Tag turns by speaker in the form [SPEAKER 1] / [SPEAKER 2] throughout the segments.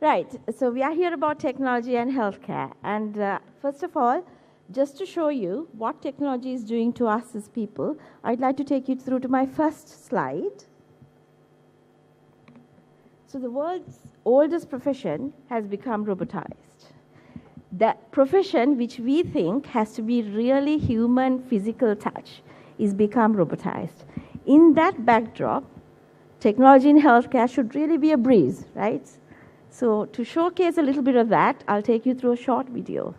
[SPEAKER 1] Right, so we are here about technology and healthcare. And first of all, just to show you what technology is doing to us as people, I'd like to take you through to my first slide. So the world's oldest profession has become robotized. That profession which we think has to be really human physical touch is become robotized. In that backdrop, technology in healthcare should really be a breeze, right? So to showcase a little bit of that, I'll take you through a short video.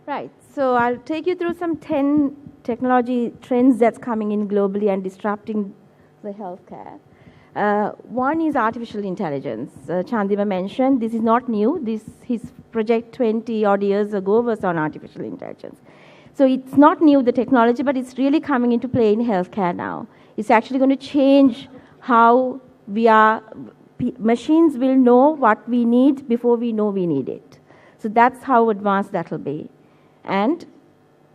[SPEAKER 1] Right, so I'll take you through some 10 technology trends that's coming in globally and disrupting the healthcare. One is artificial intelligence. Chandima mentioned this is not new. His project 20 odd years ago was on artificial intelligence. So it's not new, the technology, but it's really coming into play in healthcare now. It's actually going to change how we are, machines will know what we need before we know we need it. So that's how advanced that will be. And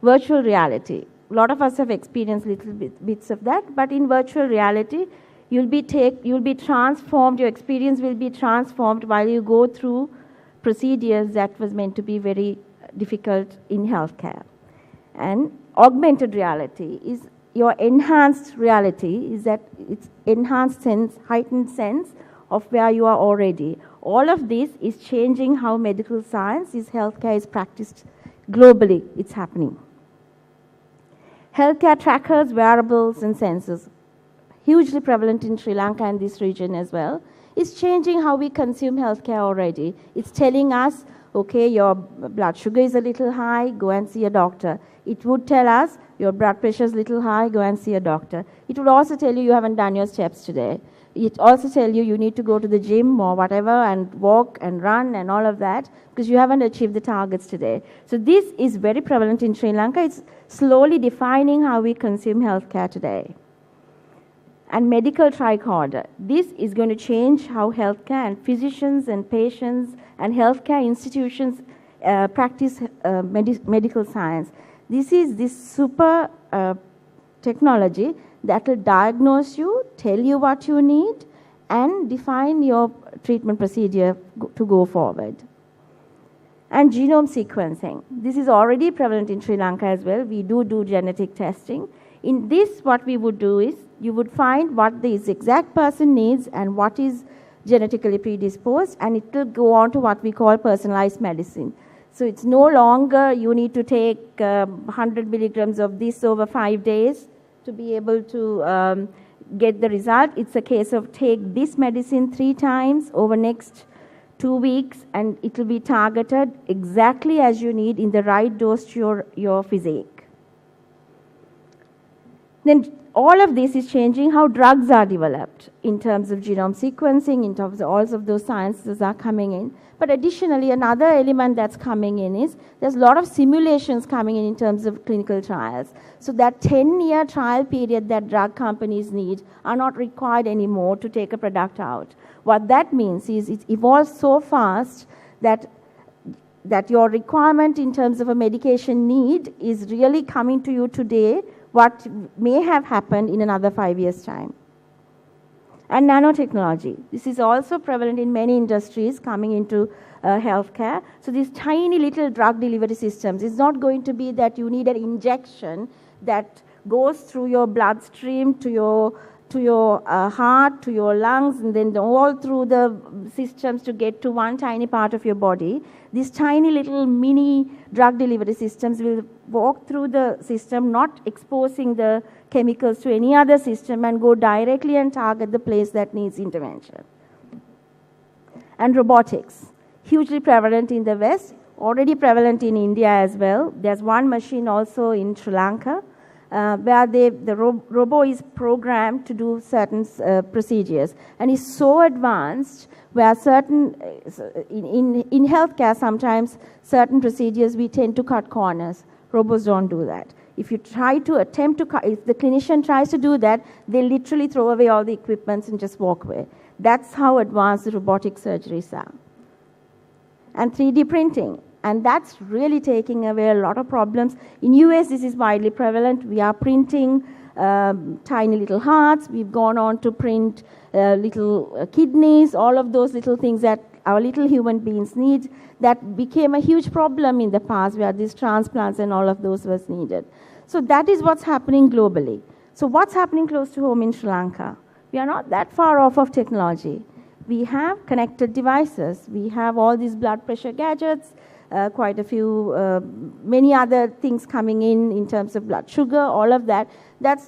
[SPEAKER 1] virtual reality. A lot of us have experienced little bits of that, but in virtual reality, you'll be transformed, your experience will be transformed while you go through procedures that was meant to be very difficult in healthcare. And augmented reality is your enhanced reality, is that it's enhanced sense, heightened sense of where you are already. All of this is changing how medical science, healthcare is practiced globally. It's happening. Healthcare trackers, wearables, and sensors, hugely prevalent in Sri Lanka and this region as well. It's changing how we consume healthcare already. It's telling us, okay, your blood sugar is a little high, go and see a doctor. It would tell us, your blood pressure is a little high, go and see a doctor. It would also tell you haven't done your steps today. It also tells you need to go to the gym or whatever and walk and run and all of that because you haven't achieved the targets today. So this is very prevalent in Sri Lanka. It's slowly defining how we consume healthcare today. And medical tricorder. This is going to change how healthcare and physicians and patients and healthcare institutions practice medical science. This is this super technology that will diagnose you, tell you what you need, and define your treatment procedure to go forward. And genome sequencing. This is already prevalent in Sri Lanka as well. We do genetic testing. In this, what we would do is, you would find what this exact person needs and what is genetically predisposed, and it will go on to what we call personalized medicine. So it's no longer you need to take 100 milligrams of this over 5 days to be able to get the result. It's a case of take this medicine 3 times over next 2 weeks, and it will be targeted exactly as you need in the right dose to your physique. Then all of this is changing how drugs are developed in terms of genome sequencing, in terms of all of those sciences are coming in. But additionally, another element that's coming in is there's a lot of simulations coming in terms of clinical trials. So that 10-year trial period that drug companies need are not required anymore to take a product out. What that means is it evolves so fast that your requirement in terms of a medication need is really coming to you today, what may have happened in another 5 years' time. And nanotechnology. This is also prevalent in many industries coming into healthcare. So these tiny little drug delivery systems, it's not going to be that you need an injection that goes through your bloodstream to your to your heart, to your lungs, and then all through the systems to get to one tiny part of your body. These tiny little mini drug delivery systems will walk through the system, not exposing the chemicals to any other system, and go directly and target the place that needs intervention. And robotics, hugely prevalent in the West, already prevalent in India as well. There's one machine also in Sri Lanka, where the robot is programmed to do certain procedures, and is so advanced where certain, in healthcare sometimes, certain procedures we tend to cut corners. Robots don't do that. If you try to attempt to cut, if the clinician tries to do that, they literally throw away all the equipment and just walk away. That's how advanced the robotic surgeries are. And 3D printing. And that's really taking away a lot of problems. In US, this is widely prevalent. We are printing tiny little hearts. We've gone on to print little kidneys, all of those little things that our little human beings need. That became a huge problem in the past, where these transplants and all of those was needed. So that is what's happening globally. So what's happening close to home in Sri Lanka? We are not that far off of technology. We have connected devices. We have all these blood pressure gadgets, quite a few, many other things coming in terms of blood sugar, all of that.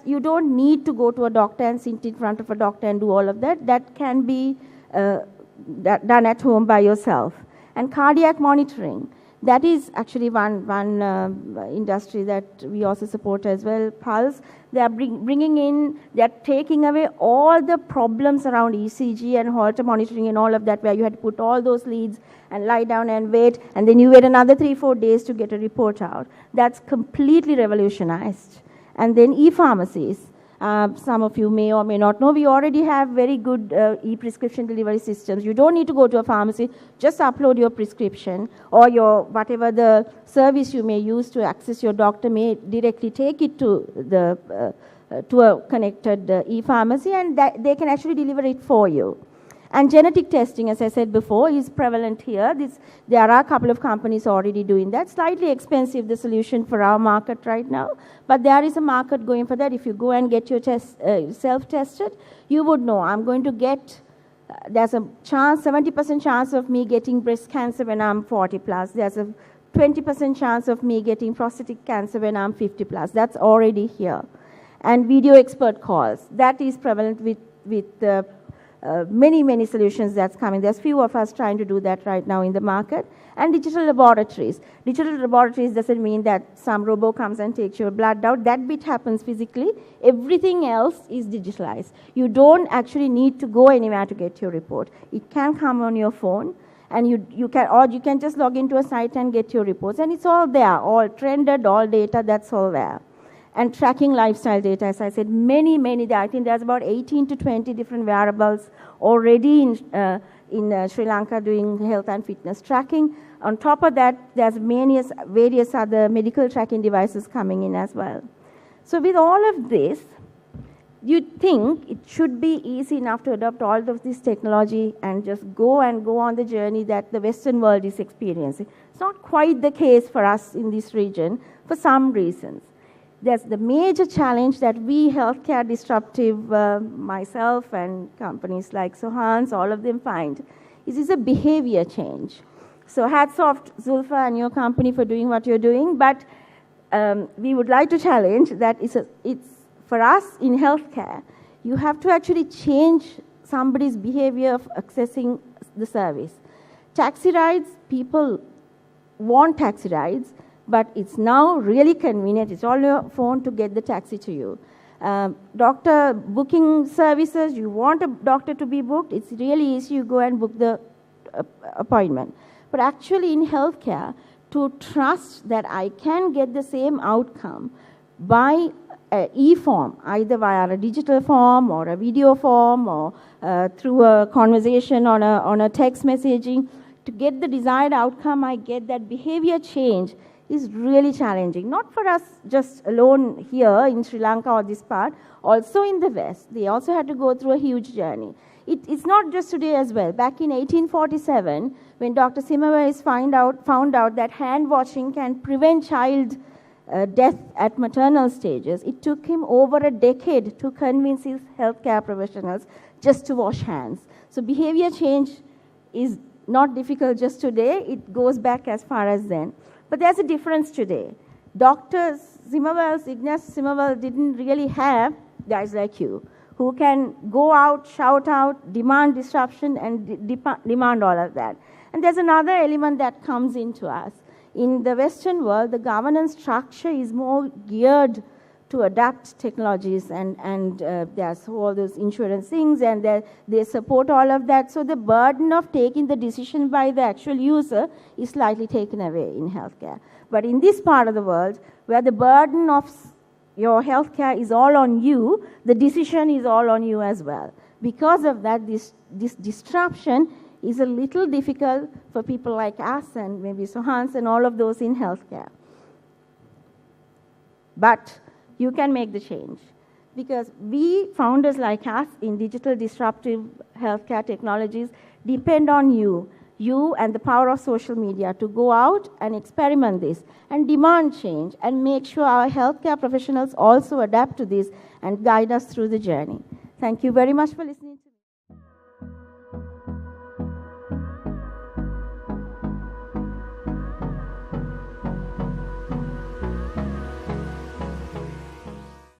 [SPEAKER 1] You don't need to go to a doctor and sit in front of a doctor and do all of that. That can be done at home by yourself. And cardiac monitoring, that is actually one industry that we also support as well, Pulse. They are bringing in, they are taking away all the problems around ECG and Holter monitoring and all of that, where you had to put all those leads and lie down and wait, and then you wait another 3-4 days to get a report out. That's completely revolutionized. And then e-pharmacies. Some of you may or may not know, we already have very good e-prescription delivery systems. You don't need to go to a pharmacy, just upload your prescription, or your whatever the service you may use to access your doctor may directly take it to a connected e-pharmacy, and they can actually deliver it for you. And genetic testing, as I said before, is prevalent here. There are a couple of companies already doing that. Slightly expensive, the solution for our market right now, but there is a market going for that. If you go and get your test self-tested, you would know, I'm going to get, there's a chance, 70% chance of me getting breast cancer when I'm 40 plus. There's a 20% chance of me getting prostate cancer when I'm 50 plus. That's already here. And video expert calls, that is prevalent with many solutions that's coming. There's few of us trying to do that right now in the market. And digital laboratories. Digital laboratories doesn't mean that some robot comes and takes your blood out. That bit happens physically. Everything else is digitalized. You don't actually need to go anywhere to get your report. It can come on your phone, and you can just log into a site and get your reports. And it's all there, all trended, all data, that's all there. And tracking lifestyle data, as I said, many, I think there's about 18 to 20 different variables already in Sri Lanka doing health and fitness tracking. On top of that, there's various other medical tracking devices coming in as well. So with all of this, you'd think it should be easy enough to adopt all of this technology and just go on the journey that the Western world is experiencing. It's not quite the case for us in this region for some reasons. There's the major challenge that we healthcare disruptive, myself and companies like Sohans, all of them find, is a behavior change. So hats off to Zulfa and your company for doing what you're doing, but we would like to challenge that it's for us in healthcare, you have to actually change somebody's behavior of accessing the service. Taxi rides, people want taxi rides, but it's now really convenient. It's all your phone to get the taxi to you. Doctor booking services, you want a doctor to be booked, it's really easy. You go and book the appointment. But actually in healthcare, to trust that I can get the same outcome by e-form, either via a digital form or a video form or through a conversation on a text messaging, to get the desired outcome, I get that behavior change is really challenging. Not for us just alone here in Sri Lanka or this part, also in the West. They also had to go through a huge journey. It's not just today as well. Back in 1847, when Dr. Semmelweis found out that hand washing can prevent child death at maternal stages, it took him over a decade to convince his healthcare professionals just to wash hands. So behavior change is not difficult just today, it goes back as far as then. But there's a difference today. Doctors, Ignatius Zimmerwald didn't really have guys like you who can go out, shout out, demand disruption, and demand all of that. And there's another element that comes into us. In the Western world, the governance structure is more geared to adapt technologies, and there's all those insurance things, and they support all of that. So the burden of taking the decision by the actual user is slightly taken away in healthcare. But in this part of the world, where the burden of your healthcare is all on you, the decision is all on you as well. Because of that, this disruption is a little difficult for people like us and maybe Sohans and all of those in healthcare. But you can make the change. Because we, founders like us in digital disruptive healthcare technologies, depend on you and the power of social media to go out and experiment this and demand change and make sure our healthcare professionals also adapt to this and guide us through the journey. Thank you very much for listening to